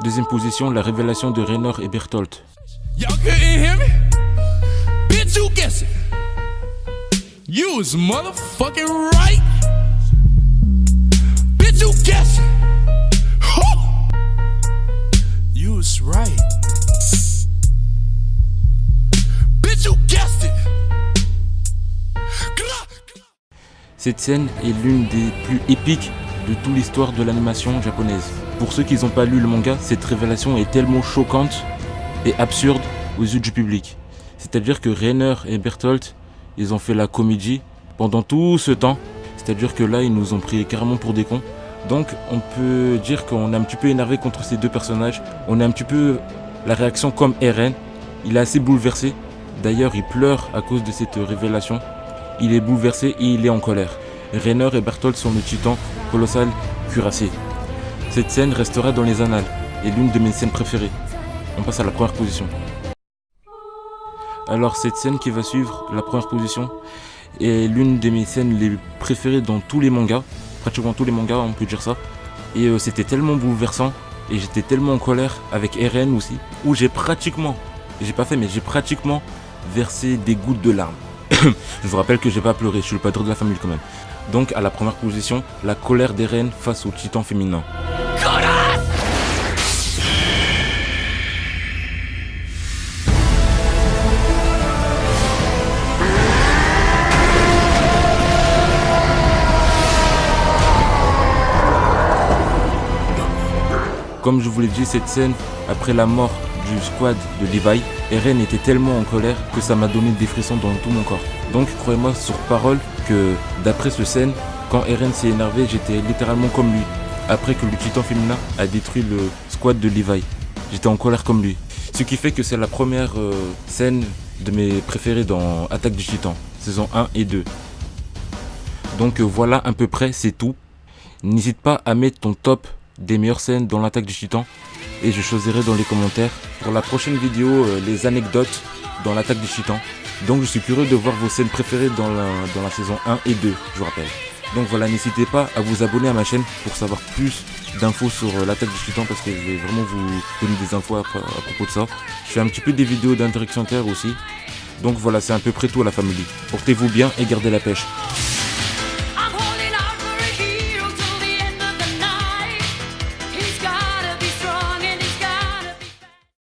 Deuxième position, la révélation de Raynor et Bertholdt. Y'all couldn't hear me? Bitch, you guessing. You was motherfucking right. Bitch, you guessing. You was right. Bitch, you guessed it. Cette scène est l'une des plus épiques de toute l'histoire de l'animation japonaise. Pour ceux qui n'ont pas lu le manga, cette révélation est tellement choquante et absurde aux yeux du public. C'est-à-dire que Raynor et Bertholdt, ils ont fait la comédie pendant tout ce temps. C'est-à-dire que là, ils nous ont pris carrément pour des cons. Donc, on peut dire qu'on est un petit peu énervé contre ces deux personnages. On a un petit peu la réaction comme Eren. Il est assez bouleversé. D'ailleurs, il pleure à cause de cette révélation. Il est bouleversé et il est en colère. Raynor et Bertholdt sont le titan colossal cuirassé. Cette scène restera dans les annales et l'une de mes scènes préférées. On passe à la première position. Alors cette scène qui va suivre, la première position, est l'une de mes scènes les préférées dans tous les mangas. Pratiquement tous les mangas, on peut dire ça. Et c'était tellement bouleversant et j'étais tellement en colère avec Eren aussi, où j'ai pratiquement versé des gouttes de larmes. Je vous rappelle que j'ai pas pleuré, je suis le padre de la famille quand même. Donc à la première position, la colère d'Eren face au titan féminin. Comme je vous l'ai dit, cette scène, après la mort du squad de Levi, Eren était tellement en colère que ça m'a donné des frissons dans tout mon corps. Donc croyez-moi sur parole que d'après cette scène, quand Eren s'est énervé, j'étais littéralement comme lui. Après que le titan féminin a détruit le squad de Levi, j'étais en colère comme lui. Ce qui fait que c'est la première scène de mes préférées dans Attaque du Titan, saison 1 et 2. Donc voilà à peu près, c'est tout. N'hésite pas à mettre ton top des meilleures scènes dans l'Attaque du Titan et je choisirai dans les commentaires pour la prochaine vidéo les anecdotes dans l'Attaque du Titan. Donc je suis curieux de voir vos scènes préférées dans la saison 1 et 2, je vous rappelle. Donc voilà, n'hésitez pas à vous abonner à ma chaîne pour savoir plus d'infos sur l'Attaque du Titan parce que je vais vraiment vous donner des infos à propos de ça. Je fais un petit peu des vidéos d'interaction terre aussi. Donc voilà, c'est à peu près tout à la famille. Portez-vous bien et gardez la pêche.